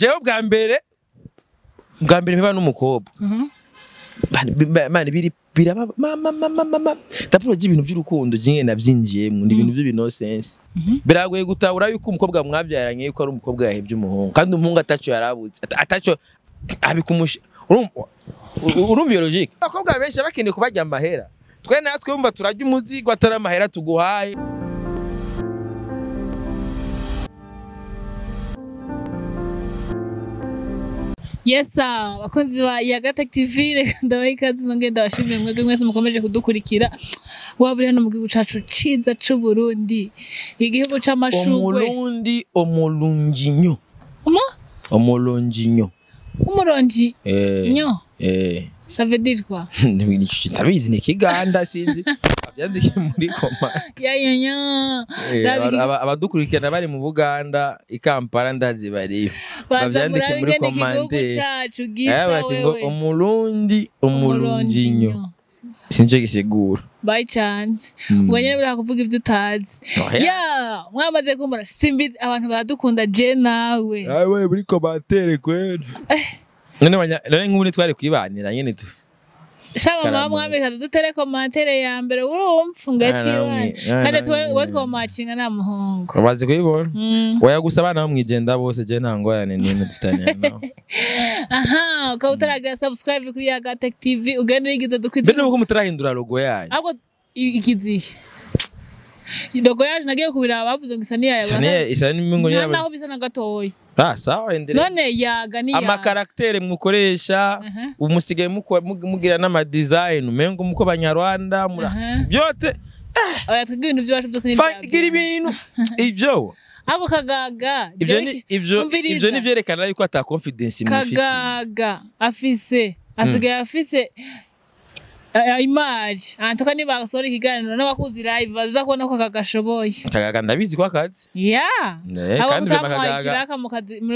jewe bwa mbere mpiba n'umukobwa mani biraba mama tapuro y'ibintu by'urukundo jinge navyinjiyemo ni ibintu by'ibino sense biragoye gutahura yuko umukobwa mwabyaranye yuko ari umukobwa yahevye umuhungu kandi umuhungu ataco yarabutse ataco abikumusha urumva biologique abakobwa benshi bakeneye kubajya amahera twe natwe umva turajya umuzigo atari amahera tuguhaye. Yes bakunzi ba Yagatech TV ndabaye ikaze ngenda bashimire mwebwe mwese mukomeje kudukurikira waburi hano mu gihugu cacu ciza c'u Burundi igihugu c'amashugwe omulunginyo umuronji nyo ça veut dire quoi? Ndabizi ni Kiganda sinzi abyandike muri comment abadukurikirana bari mu Buganda ikampara ndazi bariyo babyandike muri comment bati ngo umulunginyo sinje gisigura bye cyane ubonye bira kuvuga ibyo utazi mwamaze kumura simbi abantu badukunda je nawe muri commentaire kwera none nk'ubune twari kwibanira nyene tu shaba mwamwamika dutere commentaire ya mbere urumva ngatwiwe kandi twe twomacinga na muhungu bazi kuyibona oya gusa abana bamwijenda bose je ntangorane nimwe dufitanye naho ko utaragira subscribe kuri Yagatech TV ugende yigize dukwize bene uko mutarahindura logo yayo ahubwo ikizihe logo yaje nagiye kubira bavuze ngo isa n'imingo yawe naho bisa na gatoya sawa endere none yaga ama karaktere mukoresha umusigaye mugira n'ama design umengo muko banyarwanda byote oya twigira ibintu byacu byose gira ibintu ivyo abo kagaga ivyo ni vyerekana yuko ata confidence mufite kagaga afise asigaye afise image antoka ni basore ikiganiro n'abakuzi live baza kubona ko kagashoboye kagaga ndabizi kwa kazi kandi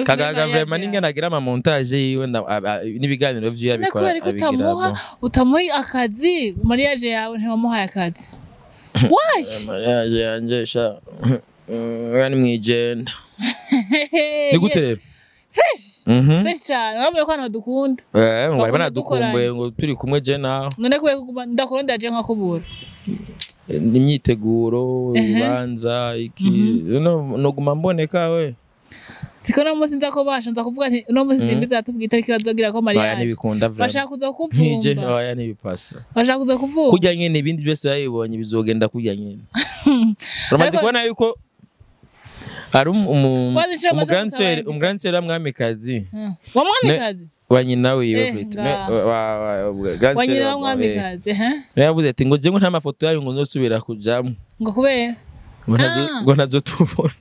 kagaga vraiment ninge nagira ama montage yiwe n'ibiganiro vyo yabikora abigira utamuha akazi mariage yawe ntiwamuhaye akazi mariage yanje sha yani mwijenda ni gute rero fresh cyane wabwiye ko hano dukunda ngo bari banadukumbuye ngo turi kumwe je naho none kuye ndakuronda je nkakubura imyiteguro ubanza iki no guma mboneka we siko no musi nza ko basha nza kuvuga nti no musi simbiza atubwira itariki bazogira ko mariage bashaka kuza kuvumba oya nibipasa bashaka kuza kuvumba kujya nyene ibindi byose yayibonye bizogenda kujya nyene uramaze kubona yuko ari umugrandsere mwamikazi wamwamikazi wanyina wiwe kwita wanyina wamwamikazi yavuze ati ngo je ngo nta mafoto yayo ngo nzosubira kujamo ngo kubera ngo nazo tubona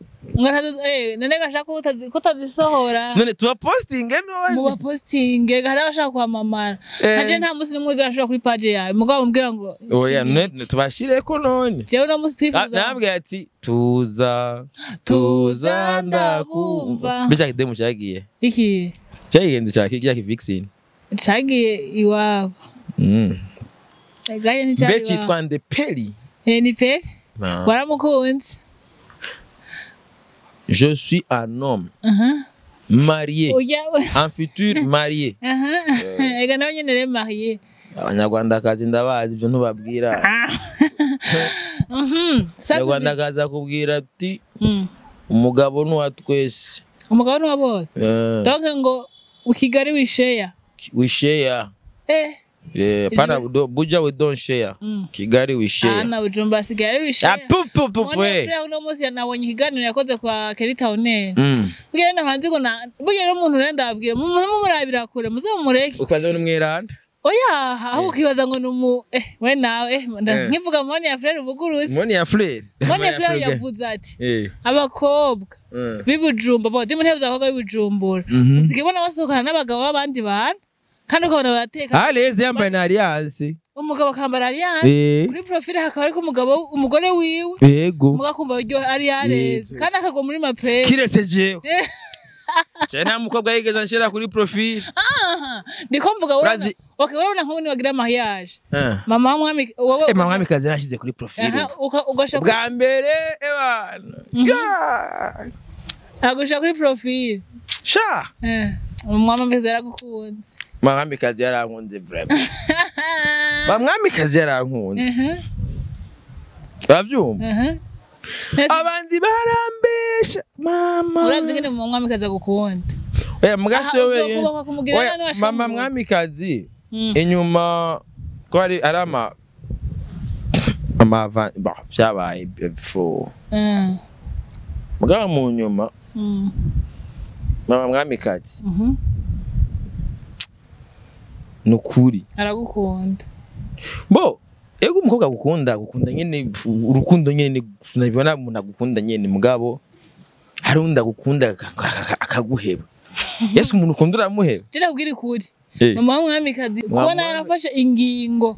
none gashaka kutazisohora none tuba posting none muba posting gara bashaka kwamamara naje nta musi nimwe gashaka kuri page yawe mugabo mbwira ngo oya none tubashire ko none jewe no musi twifuza nabwe ati tuza ndakumva bija kidemu cyagiye iki cyagenze cyaki Vixen cyagiye iwabo gaye ni cyari bechi twande peli ni peli waramukunze. Je suis un homme marié, un futur marié. Ega nawe nyene re marié. Abanyarwanda kazi ndabazi ibyo ntubabwira. Abanyarwanda kazi akubwira ati umugabo ni wa twese. Umugabo ni wa bose. Donc ngo ukigari wishare. Pana buja we don't share. Kigali we share. Ana Bujumbura sigari we share. Uno musi yanabonye ikiganiro yakoze kwa Kerita One. Bugenda hanze ko na bugera umuntu renda abwiye murabira kure muze mureke. Ukaza n'umwiranda. Oya aho ukibaza ngo numu we nawe nkivuga Moni ya Frere ubuguruzi. Moni ya Frere yavuze ati abakobwa b'Ibujumba bo ndi muntebza ko b'Ibujumbura. Usigibona basohokana n'abagabo b'abandi bantu. Kandi ukabona barateka aleze yambaye na alliance umugabo akambara alliance kuri profile hakaba ariko umugore wiwe yego mugakumva iryo ari aleze kandi akago muri mape kiretse jewe cyane mukobwa yigeze nshira kuri profile ndiko mvuga wewe okay wewe na nkubuni wagira mariage mama mwami wowe mama mwami kazi nashize kuri profile ugashaka bwa mbere ebana agusha kuri profile sha umwamikazi yaragukunze mwamikazi yarankunze vraiment mwamikazi yarankunze bavyumva abandi barambesha mama urazi ngene umwamikazi agukunda oya mugasi wewe mama mwamikazi inyuma ko ari arama amava vyabaye before mugaba mu nyuma mama mwamikazi nukuri aragukunda bo ego umukobwa gukunda nyene urukundo nyene nabibona umuntu agukunda nyene mugabo hari undi agukunda akaguheba Yesu umuntu ukunda uramuheba tira kubwira kuri mama mwamikazi kubona yarafashe ingingo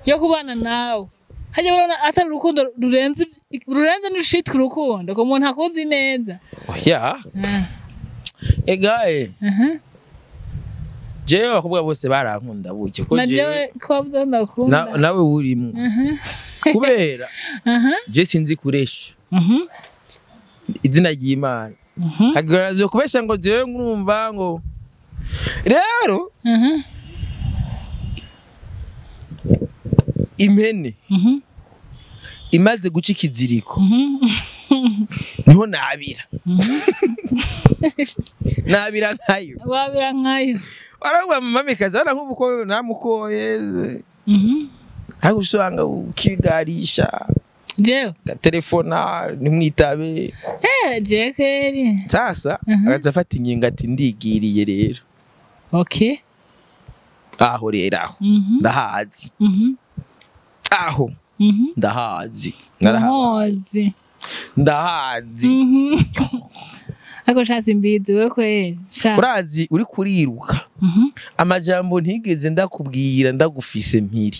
yo kubana nawe hajya urabona atari urukundo rurenze n'ushitwe urukundo ko umuntu akuzi neza oya egaye jewe abakobwa bose barankunda buke ko jewe kwavuze ndakunda nawe urimo kubera je sinzi kuresha izina ry'Imana hagarazo kubesha ngo jewe nkurumva ngo rero impene imaze guca ikiziriko niho nabira nkayo wabira nkayo arangwa mamikazi ara nkubuko namukoye ariko usanga ukigarisha jewe telefona nimwitabe jekeri sasa agazafata ingingo ati ndigiriye rero okay aho rero aho ndahazi aho ndahazi ako shasi mbizi we kweli urazi uri kuriruka amajambo ntigeze ndakubwira ndagufise mpiri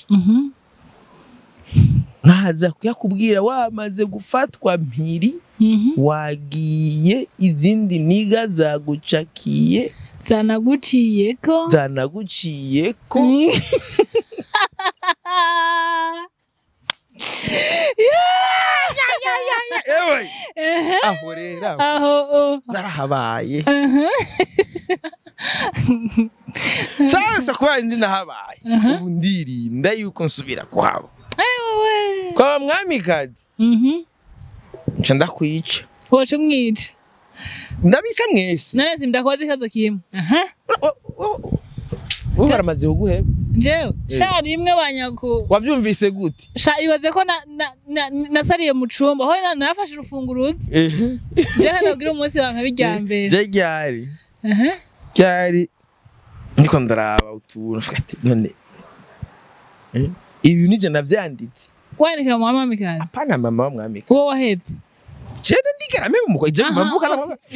nkaza kuyakubwira wamaze gufatwa mpiri wagiye izindi niga zagucakiye zanaguciyeko ewe aho rero narahabaye sasa kuba nzi nahabaye ubu ndirinda yuko nsubira kwabo kwa mwamikazi nca ndakwica woca umwica ndabica mwese none ndakwaza ikazo kimwe ubu baramaze kuguheba jewe sha rimwe banyaku wavyumvise gute sha ibaze ko nasariye mu cumba ho nafashe urufunguruzo je hanagira umunsi wanka biryambere je ryari niko ndaraba utuntu fati none ibi nije navyanditse wandikira mu mwamikazi apana mama mwamikazi uwo wahebye cyane ndigera mebe umuko je mvuka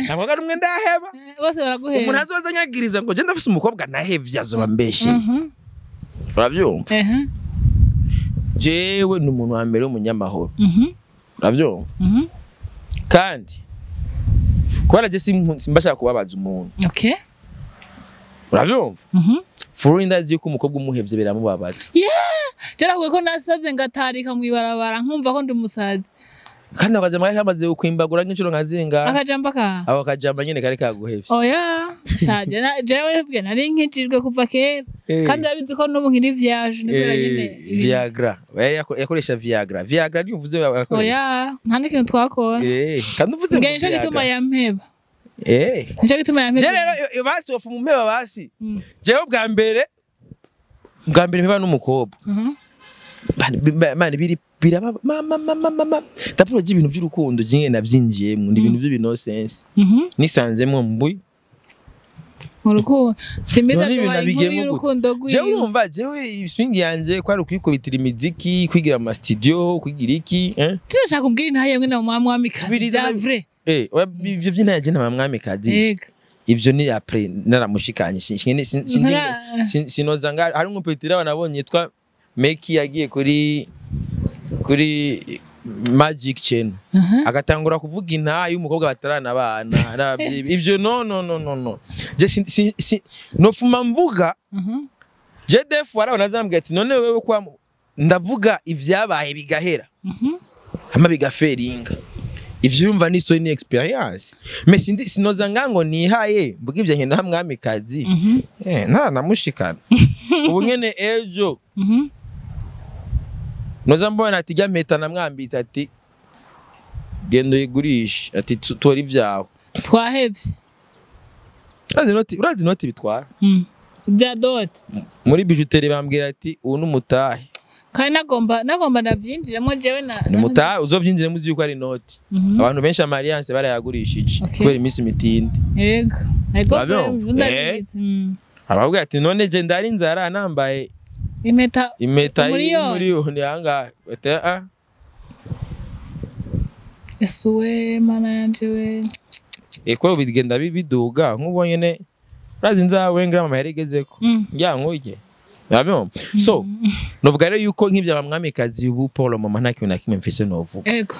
namwe rumwe ndaheba bose baraguheba umuntu azoza nyagiriza ngo je ndafise umukobwa nahevye azoba mbeshe uravyumva jewe n'umuntu wa mbere w'umunyamahoro uravyumva kandi kubera je simbashaka kubabaza umuntu okay uravyumva furinda zi ko umukobwa umuhevye biramubabaza jarahuye ko nasaze ngatarika mwibarabara nkumva ko ndi umusazi kandi akajamba kamaze ukwimbagura nk'inshuro nkazinga akajamba ka abo akajamba nyene kari kaguhevye oya shaje jewe bwe nari nkijijwe kuva kera kandi abizi ko n'ubu nkiri vyaje nibera nyene Viagra yakoresha Viagra ni uvuze yakoresha oya nta n'ikintu twakora kandi uvuze ngo nico gituma yampeba nico gituma yampeba je rero basi ofu mu mpeba basi jewe bwa mbere mpeba n'umukobwa mani biraba mama tapuro y'ibintu by'urukundo jinge navyinjiyemo ni ibintu by'ibino sense nisanzemo mbui urukundo simbiza y'urukundo gwi je urumva jewe ibiswingi yanje kwari kwikubitira imiziki kwigira ama studio kwigira iki turashaka kubwira nta yemwe na mwamikazi za vrai ivyo by'intaye je na mwamikazi ivyo ni après naramushikanye sinoza ngari hari umupetira wanabonye twa Meki yagiye kuri Magic Channel agatangura kuvuga inta y'umukobwa batarana abana ivyo no je nofuma mvuga je def warabona zambwiye ati none wewe kwa ndavuga ivyabaye bigahera ama bigaferinga ivyo yumva ni so ni experience mais sinoza ngango nihaye mvuga ivyo nkena mwamikazi nta namushikana ubu nyene ejo noza mbona ati gameta namwambitse ati gendo yigurisha ati tori vyawe twahevye urazi noti bitwara bya dot muri bijuteri bambwira ati ubu numutahe kandi nagomba navyinjiramo jewe na numutahe uzovyinjire muzi yuko ari noti abantu benshi amariance barayagurishije kubera imisi mitindi yego ababwira ati none je ndari nzara nambaye impeta miliyoni hanga ete Esuwe mana yanje we eko bigenda biduga nk'ubonye ne urazi nzawe ngira mama yarigezeko njya nkuye yabyo so novuga rero yuko nk'ibya mwamikazi ubu Paul mama nta kintu na kimwe mfise novuga ego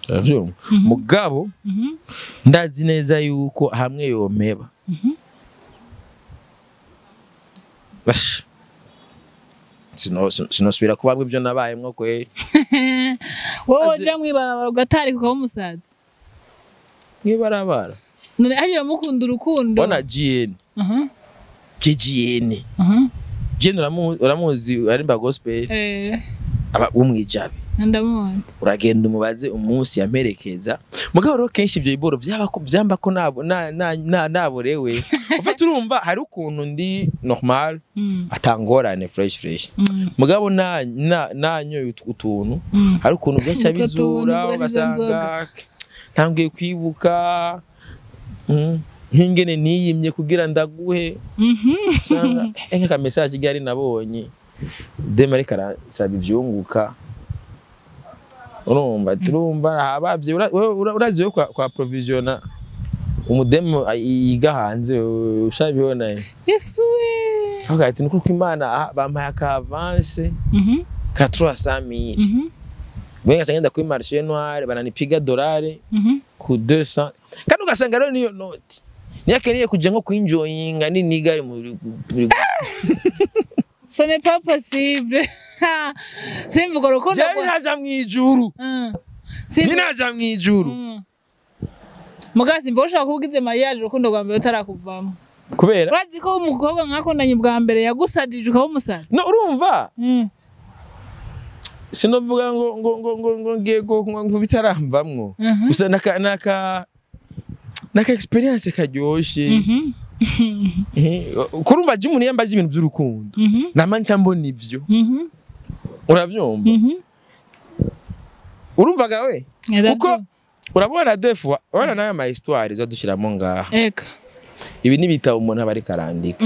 yabyo mugabo ndazi neza yuko hamwe yomeba bash sinosubira kubamwe ibyo nabayemwo kweri wowe ja mwibarabara ugatari kuko umusazi mwibarabara none hariyo mukunda urukundo bona GN GN GN uramuzi arimba gospel aba umwijabe ndamuzi uragenda umubaze umunsi yamperekeza mugabo ro kenshi ibyo iboro byamba ko naborewe ufite urumva hari ukuntu ndi normal atangorane fresh mugabo nanyoye utuntu hari ukuntu byacha bizura ugasanga ntangiye kwibuka nkingene niyimye kugira ndaguhe sanga nka message gari nabonye demare karasaba ibyunguka urumva turumva habavye urazi yo kwa provisiona umudemo yiga hanze ushabibona Yesuwe hagati nuko Imana bampaye ka avance ka 300,000 Mwenga cyangenda kuri marché noir bananipiga dolari ku 200 kandi ugasanga rero niyo note niyakeneye kuja nko kwinjoyinga ni nigari muri Ce n'est pas possible. Simvuga rukundo ko naja mwijuru. Ninaja mwijuru. Mugasi mbosha kugize mariage rukundo rwa mbere utarakuvamo. Kubera urazi ko umukobwa mwakondanye bwa mbere yagusajije ukaho umusaza. No urumva? Sinovuga ngo ngiye ngo bitarambamwo. Gusa naka experience karyoshe. Kurumva je umuntu yambaje ibintu by'urukundo namanca mbona ivyo uravyumva urumva gawe kuko urabona defwa urabona nayo ama histoire zo dushiramo ngaha eka ibi nibita umuntu abari karandika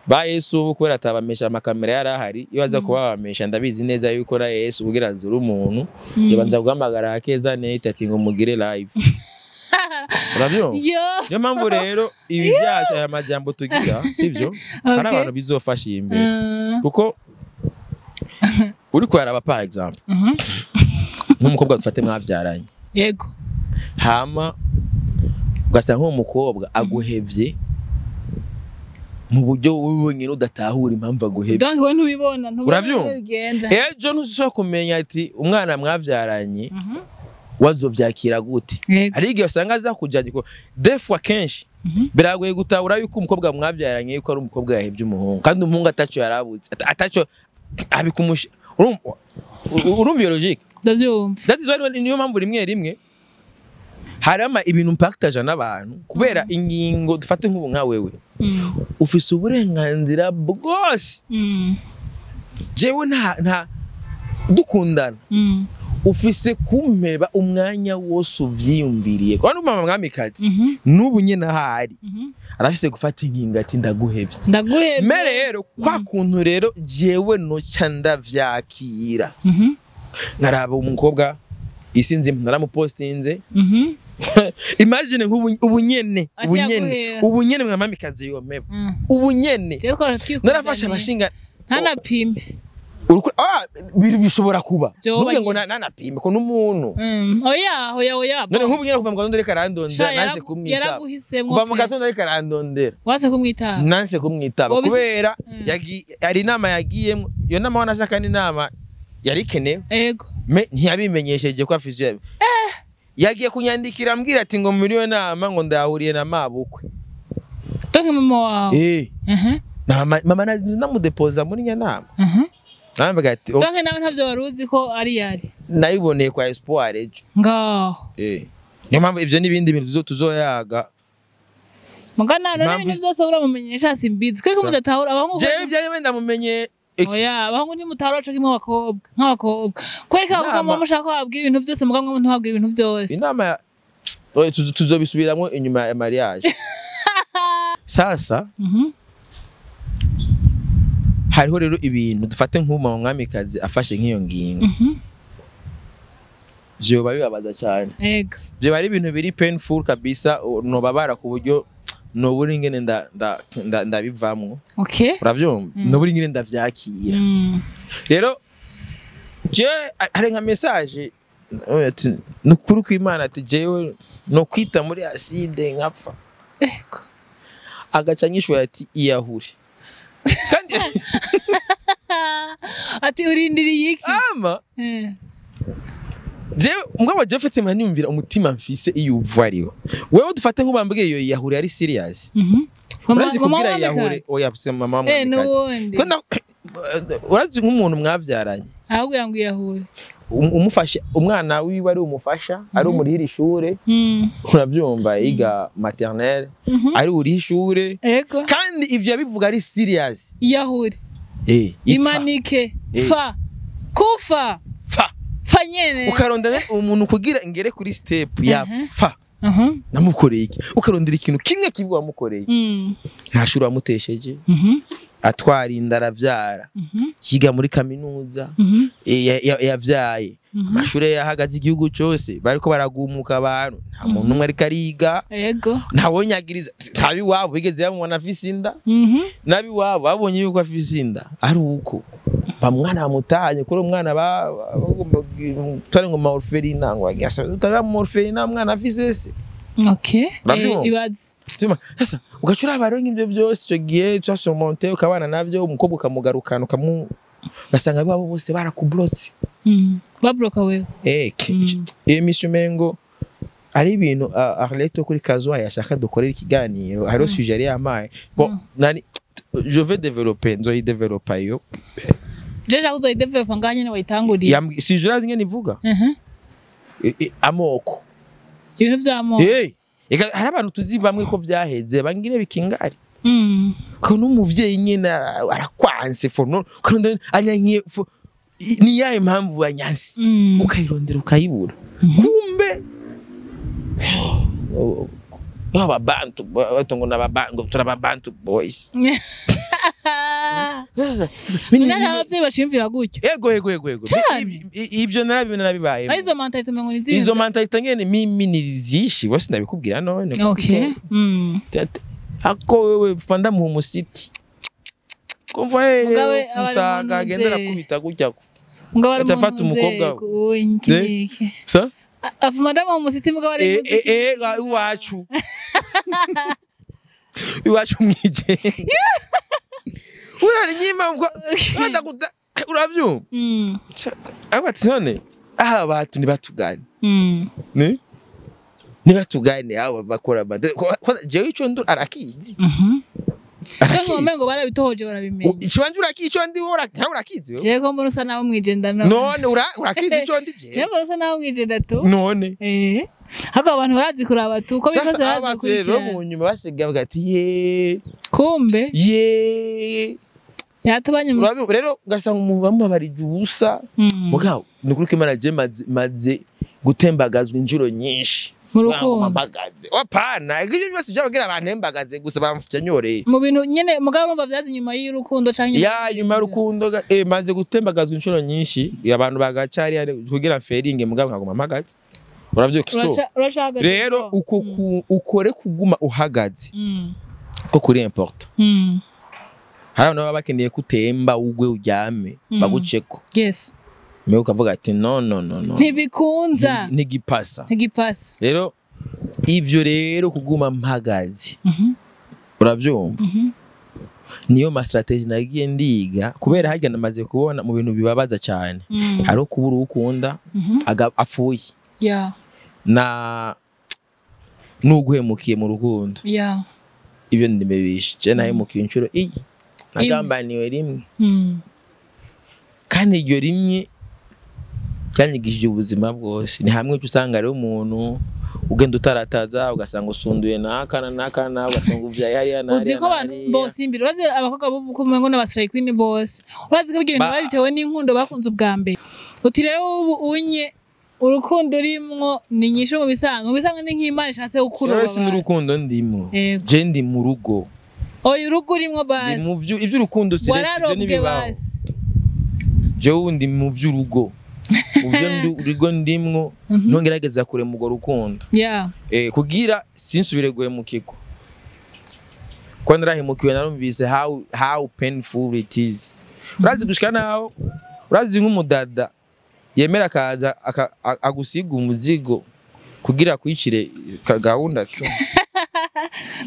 ba Yesu kubera atabamesha amakamera yarahari iyo aza kubabamesha ndabizi neza yuko na Yesu ubugira zuru umuntu yabanza guhamagara akeza nete ati ngo mugire live Urabyo? Niyo mpamvu rero ibi byacu aya majambo tugira sivyo hari abantu bizofasha imbere kuko uri kwaraba par exemple nk'umukobwa dufate mwavyaranye yego hama ugasanga nk'umukobwa aguhevye mu buryo wibonye udatahura impamvu aguhevye donc we ntubibona bigenza ejo ntushobora kumenya ati umwana mwavyaranye wazovyakira gute ari igihe usanga aza kujaje ko defwa kenshi biragoye gutahura yuko umukobwa mwavyaranye yuko ari umukobwa yahevye umuhungu kandi umuhungu ataco yarabutse ataco abikumusha urumva biologique ndavyumva that is why niyo mpamvu rimwe harama ibintu impactaje n'abantu kubera ingingo dufate nk'ubu nka wewe ufise uburenganzira bwose jewe nta dukundana ufise kumpeba umwanya wose uvyiyumviriye kwa mama mwamikazi nubu nyene ahari arafise gufata ingingo ati ndaguhevye mere rero kwa kuntu rero jewe no cyanda vyakira nkaraba umukobwa isinzi naramupostinze imagine ubunyene mwamikazi yomeba ubunyene narafasha abashinga ntanapime biri bishobora kuba nuvuge ngo nanapime ko n'umuntu oya none nk'ubu nyine kuva mu gatondo reka randondera nanse kumwitaba kuva mu gatondo reka randondera wase kumwitaba nanse kumwitaba kubera ari inama yagiyemo iyo nama wanashaka ni inama yari kenewe yego ntiyabimenyesheje ko afise yagiye kunyandikira ambwira ati ngo muri yo nama ngo ndahuriye na mabukwe Tonge mama wawe. Mama namudepoza muri nyanama. Nambaga ati Tonge nawe ntavyo waruzi ko ari yari. Nayiboneye kwa Espoir ejo. Ngaho. Niyo mpamvu ivyo n'ibindi bintu tuzoyaga. Mugana none ibintu byose uramumenyesha simbizi. Kweko mudatahura abahungu. Je byaje wenda mumenye. Oya, abahungu ni mutahura cyo kimwe abakobwa, nk'abakobwa. Kwereka ko mama mushaka babwira ibintu byose muganga ntuhabwira ibintu byose. Inama tuzobisubiramwo inyuma ya mariage. Sasa hariho rero ibintu dufate nk'uma mwamikazi afashe nk'iyo ngingo byo babibabaza cyane ego byo bari ibintu biri painful kabisa no babara ku buryo no buri ngene ndabivamwo urabyumva no buri ngene ndavyakira rero je hari nka message ati nukuri ku Imana ati jewe no kwita muri acide nkapfa ego agaca nyishwe ati iyahuri kandi ati urindiriye iki ama je mugabo je fete manimvira umutima mfise iyo uvariho wewe dufate nk'ubambwiye iyo yahuri ari serious urazi kubwira yahuri oya mama mwamikazi kwenda urazi nk'umuntu mwavyaranye ahubwo yangu yahuri umufasha umwana wiwe ari umufasha ari umurihira ishure urabyumva yiga maternelle ari uriha ishure kandi ivyo yabivuga ari serious yahuri imanike fa kufa fa nyene ukarondana umuntu kugira ingere kuri step ya fa namukoreye iki ukarondera ikintu kimwe kibwa wamukoreye ntashuri wamutesheje atwara indara vyara yiga muri kaminuza yavyaye amashure yahagaze igihugu cyose bariko baragumuka abantu nta muntu umwe ariko ariga yego ntabonyagiriza ntabi wabo bigeze bamubona afise inda nabi wabo babonye yuko afise inda ari uko bamwana bamutanye kuri umwana twari ngo maorphelina ngo agasa utara maorphelina mwana afise se ibaze sasa ugacura abaronke ibyo byose cyo gihe twasomonte ukabana navyo umukobwa ukamugarukana ugasanga babo bose barakublotse babloka wewe emission mengo ari ibintu Arlette kuri Kazwa yashaka dukorera ikiganiro hari sujet yamaye bon nani je vais développer nzo développer yo Jeje uzo développer nganye ne wayitanguriye si je razi ngene ivuga amoko ibintu vy'amoko hari abantu tuzi bamwe ko vyaheze bangire bikingari ko n'umuvyeyi nyene arakwanse for no kandi anyankiye ni yaye impamvu yanyansi ukayirondera ukayibura kumbe abantu batongo nababango turababantu boys Nana abavyeyi bashimvira gutyo ego ivyo narabibaye izo mentalite mengo nizi izo mentalite ngene mimi nizishi bose ndabikubwira none ako wewe fanda mu musiti kumva musaga agendera kubita gutya ngabara umukobwa sa afumada mu musiti mugabo ari iwacu mwije urari nyima ngo batakuta urabyumva abati none aha batu nibatugane ne nibatugane abo bakora bade jewe ico ndo arakizi Kango mengo barabitohoje barabimenya ikibanje urakico ndi urakizi wewe je ko mbona usa nawo mwijenda none urakizi ico ndi je mbona usa nawo mwijenda to none hako abantu barazi kuraba tu ko bikoze barazi kuraba mu nyuma basiga bagati ye kumbe yatubanye rero gasanga umubamo barije ubusa mugabo nukuri ko Imana je maze gutembagazwa injuro nyinshi murukumbagaze opana ibyo byose byabagira abantu embagaze gusa bamfyanyoreye mu bintu nyene mugabo urumva vyazi nyuma y'urukundo canke ya nyuma y'urukundo maze gutembagazwa inshuro nyinshi abantu bagacari kugira feringe mugabo nkaguma mpagaze uravyukiso rero uko ukore kuguma uhagaze ko kuri important hari abantu baba bakeneye kutemba ugwe uryame baguceko yes mewe ukavuga ati no ntibikunza ntigipasa rero ivyo rero kuguma mpagaze uravyumva niyo ma strategy nagiye ndiga kubera hajya namaze kubona mu bintu bibabaza cyane hari kubura ukunda apfuye na nuguhemukiye mu rukundo Yeah. ibyo ndimebishe je nahemukiye inshuro iyi nagambaniwe rimwe kandi iryo rimwe cyanyigishije ubuzima bwose ni hamwe usanga ari umuntu ugenda utarataza ugasanga usunduye nakana ugasanga uvyaye hariya na uzi ko abantu bose imbere bazi abakobwa bukumengo n'abasray queen bose urazi ko ibintu babitewe n'inkundo bakunze ubwa mbere uti rero ubu unye urukundo urimwo ni nyisho mu bisanzwe ni nk'Imana ishatse gukuroba basi ni urukundo ndimo je ndi mu rugo oya urugo urimwo basi mu ivy'urukundo siretse n'ibibaho je undi mu vy'urugo uvyo urugo ndimwo nongerageza kure mu go rukundo kugira sinsubire guhemukirwa ko narahemukiwe narumvise how painful it is urazi gushika naho urazi nk'umudada yemera kaza agusiga umuzigo kugira kwicire gahunda cyo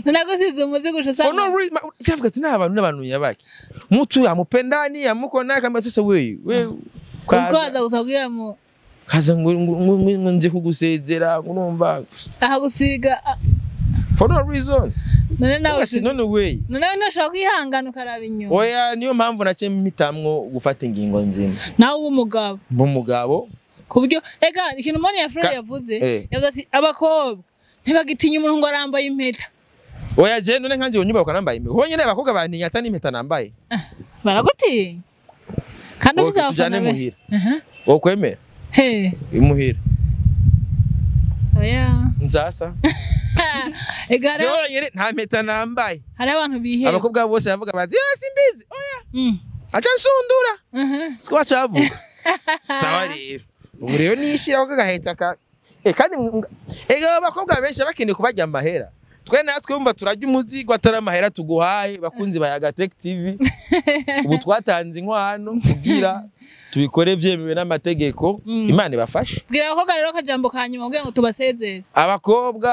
nanagusize umuzigo for no reason cyavuga ati n'abantu yabaki mutu amupendani amukona kama sasa wewe kwaza gusagira mu kaza ngo nje kugusezera urumva ahagusiga for no reason none way none nashaka kwihangana ukaraba inyuma oya niyo mpamvu nace mitamwo gufata ingingo nzima nawe umugabo kubyo ega ikintu moni ya Fred yavuze ati abakobwa ntibagitinya umuntu ngo arambaye impeta oya je none nkanje unyuba ukanambaye impeta ho nyene abakobwa bantinya atani impeta nambaye baragutinya kandi ufite abafana muhira wokwemera imuhira oya nzasa egara nyene nta mpeta nambaye hari abantu bihe abakobwa bose bavuga bati simbizi oya acha nsundura twacavuga sawa rero ubu rero nishira ko gaheta ka kandi abakobwa benshi bakeneye kubajya amahera twe natwe umva turajya umuzigo atari amahera tuguhaye bakunzi ba Yagatech TV ubu twatanze inkwano kugira tubikore vyemewe n'amategeko Imana ibafashe bwira abakobwa rero kajambo kanyuma kugira ngo tubasezere abakobwa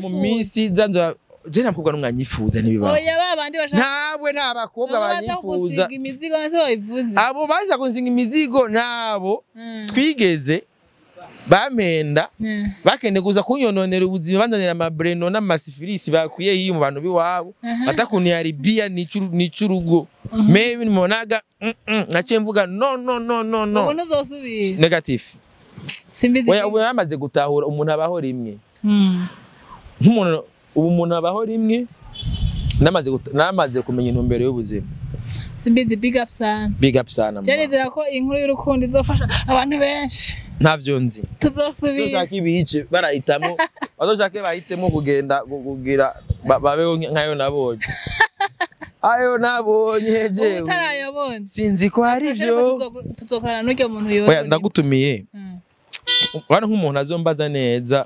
mu misi zanzo je nakubwa n'umwanyifuza nibibaho oya babandi bashaka ntabwe nta bakobwa banyifuza imizigo nase babivuze abo baza kunzinga imizigo nabo twigeze bamenda bakende kuza kunyononera ubuzima bandanira amabreno n'amasifilisi bakuye hiyo mu bantu biwabo batakuni yari bia nicurugo maybe monaga nace mvuga no ubu ntuzosubira negative simbizi oya ubu yamaze gutahura umuntu abaho rimwe nk'umuntu ubu umuntu abaho rimwe namaze kumenya intumbero y'ubuzima simbizi big up sana Jenizera ko inkuru y'urukundo izofasha abantu benshi ntavyo nzi tuzosubira tuzoshaka ibice barahitamo bazoshake bahitemo kugenda kugira babeho nkayo nabonye ayo nabonye jewe utarayabonye sinzi ko hari ivyo tuzokorana n'uryo muntu yoro oya ndagutumiye wana nk'umuntu azombaza neza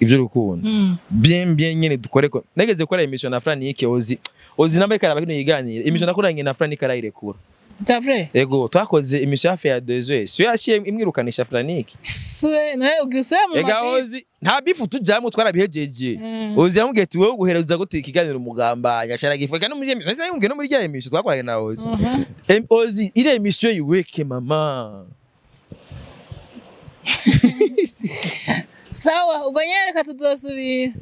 ivyo rukundo bien nyene dukore ko negeze gukora emission na Franike ozi nambaye karaba kino yiganira emission nakoranye na Franike arayirekura Tavre ego twakoze emission hafi ya 2 heures so yashiye imwirukanisha Franike swe nawe ugiswe mu ega ozi nta bifu tujamo twarabihejeje ozi yamubwiye ati wowe guhereza gute ikiganiro umugambanya ashara gifuka no muri emission nasi yamubwiye no muri rya emission twakoranye na ozi ozi ile emission yiweke mama sawa ubwo nyereka tuzosubira